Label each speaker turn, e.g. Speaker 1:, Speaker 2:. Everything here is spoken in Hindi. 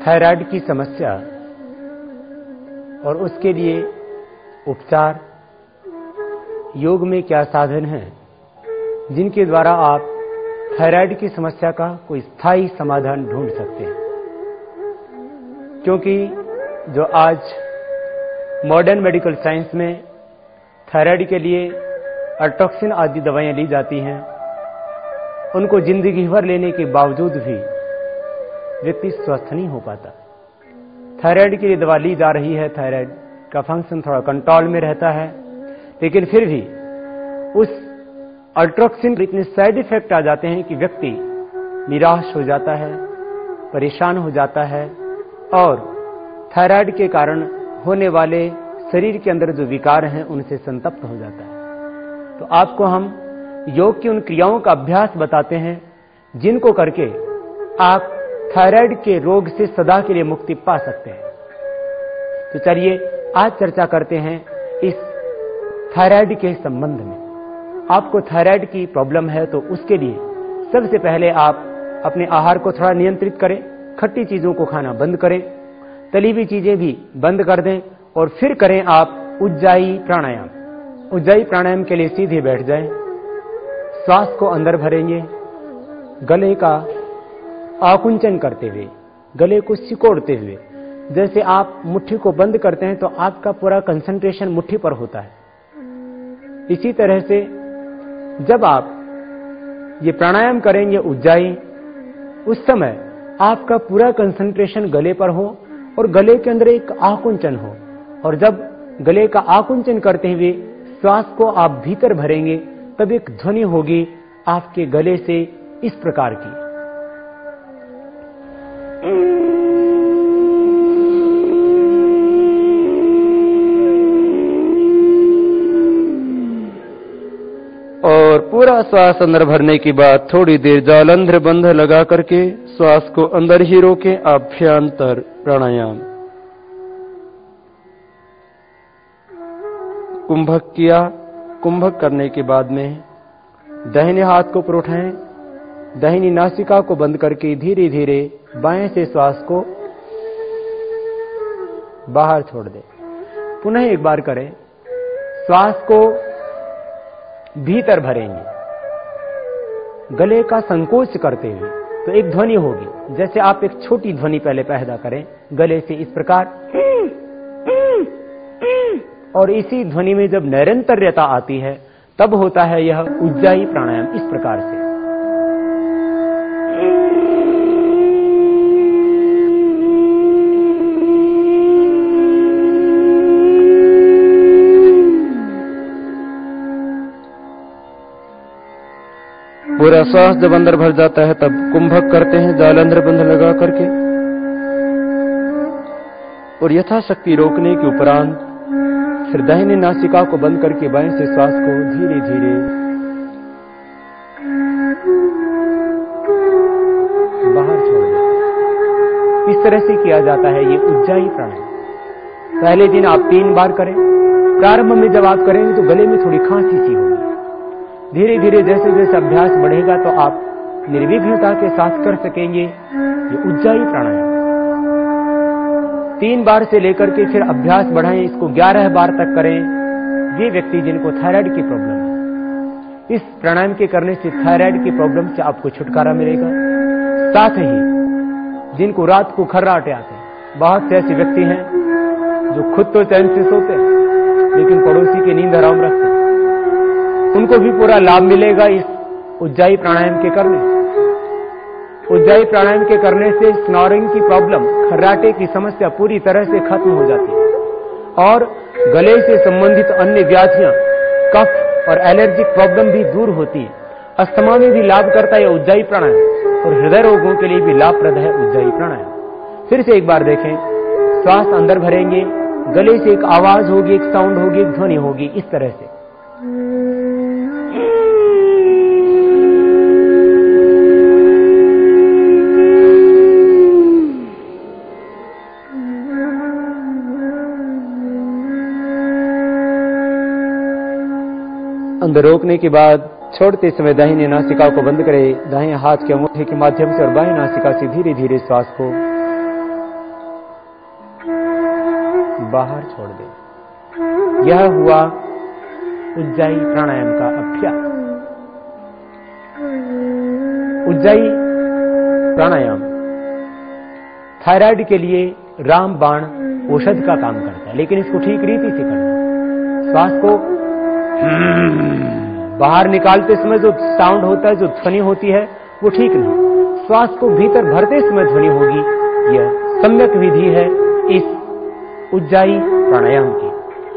Speaker 1: थायराइड की समस्या और उसके लिए उपचार, योग में क्या साधन हैं जिनके द्वारा आप थायराइड की समस्या का कोई स्थायी समाधान ढूंढ सकते हैं। क्योंकि जो आज मॉडर्न मेडिकल साइंस में थायराइड के लिए अल्ट्रोक्सिन आदि दवाएं ली जाती हैं, उनको जिंदगी भर लेने के बावजूद भी व्यक्ति स्वस्थ नहीं हो पाता। थायराइड के लिए दवा ली जा रही है, थायराइड का फंक्शन थोड़ा कंट्रोल में रहता है, लेकिन फिर भी उस अल्ट्रोक्सिन इतने साइड इफेक्ट आ जाते हैं कि व्यक्ति निराश हो जाता है, परेशान हो जाता है और थायराइड के कारण होने वाले शरीर के अंदर जो विकार हैं उनसे संतप्त हो जाता है। तो आपको हम योग की उन क्रियाओं का अभ्यास बताते हैं जिनको करके आप थायराइड के रोग से सदा के लिए मुक्ति पा सकते हैं। तो चलिए आज चर्चा करते हैं इस थायराइड के संबंध में। आपको थायराइड की प्रॉब्लम है तो उसके लिए सबसे पहले आप अपने आहार को थोड़ा नियंत्रित करें, खट्टी चीजों को खाना बंद करें, तली हुई चीजें भी बंद कर दें और फिर करें आप उज्जाई प्राणायाम। उज्जाई प्राणायाम के लिए सीधे बैठ जाएं, श्वास को अंदर भरेंगे, गले का आकुंचन करते हुए, गले को सिकोड़ते हुए। जैसे आप मुट्ठी को बंद करते हैं तो आपका पूरा कंसंट्रेशन मुट्ठी पर होता है। इसी तरह से जब आप ये प्राणायाम करेंगे उज्जाई, उस समय आपका पूरा कंसंट्रेशन गले पर हो और गले के अंदर एक आकुंचन हो। और जब गले का आकुंचन करते हुए श्वास को आप भीतर भरेंगे तब एक ध्वनि होगी आपके गले से इस प्रकार की।
Speaker 2: और पूरा श्वास अंदर भरने के बाद थोड़ी देर जालंधर बंध लगा करके श्वास को अंदर ही रोकें। अभ्यंतर प्राणायाम। कुंभक किया। कुंभक करने के बाद में दाहिने हाथ को ऊपर उठाएं, दाहिनी नासिका को बंद करके धीरे धीरे बाएं से श्वास को बाहर छोड़ दें। पुनः एक बार करें, श्वास को भीतर भरेंगे गले का संकोच करते हुए, तो एक ध्वनि होगी। जैसे आप एक छोटी ध्वनि पहले पैदा करें गले से इस प्रकार, और इसी ध्वनि में जब निरंतरता आती है तब होता है यह उज्जाई प्राणायाम इस प्रकार से। पूरा श्वास जब अंदर भर जाता है तब कुंभक करते हैं जालंधर बंध लगा करके, और यथाशक्ति रोकने के उपरांत फिर दाहिनी नासिका को बंद करके बाएं से श्वास को धीरे धीरे बाहर छोड़ दें। इस तरह से किया जाता है ये उज्जाई प्राणायाम। पहले दिन आप 3 बार करें। प्रारंभ में जब आप करेंगे तो गले में थोड़ी खांसी सी होगी। धीरे धीरे जैसे जैसे अभ्यास बढ़ेगा तो आप निर्विघ्नता के साथ कर सकेंगे ये उज्जाई प्राणायाम। 3 बार से लेकर के फिर अभ्यास बढ़ाएं, इसको 11 बार तक करें। ये व्यक्ति जिनको थायराइड की प्रॉब्लम है, इस प्राणायाम के करने से थायराइड की प्रॉब्लम से आपको छुटकारा मिलेगा। साथ ही जिनको रात को खर्राटे आते हैं, बहुत से ऐसे व्यक्ति हैं जो खुद तो चैन से सोते हैं लेकिन पड़ोसी की नींद हराम रखते हैं, उनको भी पूरा लाभ मिलेगा इस उज्जाई प्राणायाम के करने। उज्जाई प्राणायाम के करने से स्नोरिंग की प्रॉब्लम, खर्राटे की समस्या पूरी तरह से खत्म हो जाती है और गले से संबंधित अन्य व्याधियां, कफ और एलर्जिक प्रॉब्लम भी दूर होती है। अस्थमा में भी लाभ करता है उज्जाई प्राणायाम और हृदय रोगों के लिए भी लाभप्रद है उज्जाई प्राणायाम। फिर से एक बार देखें, श्वास अंदर भरेंगे, गले से एक आवाज होगी, एक साउंड होगी, एक ध्वनि होगी, इस तरह से। अंदर रोकने के बाद छोड़ते समय दाहिनी नासिका को बंद करें। दाहिने हाथ के अंगूठे के माध्यम से और बाएं नासिका से धीरे धीरे श्वास को
Speaker 1: बाहर छोड़ दें। यह हुआ उज्जाई प्राणायाम का अभ्यास। उज्जाई प्राणायाम थायराइड के लिए रामबाण औषध का काम करता है, लेकिन इसको ठीक रीति से करना। श्वास को बाहर निकालते समय जो साउंड होता है, जो ध्वनि होती है, वो ठीक नहीं। श्वास को भीतर भरते समय ध्वनि होगी। यह सम्यक विधि है इस उज्जाई प्राणायाम की।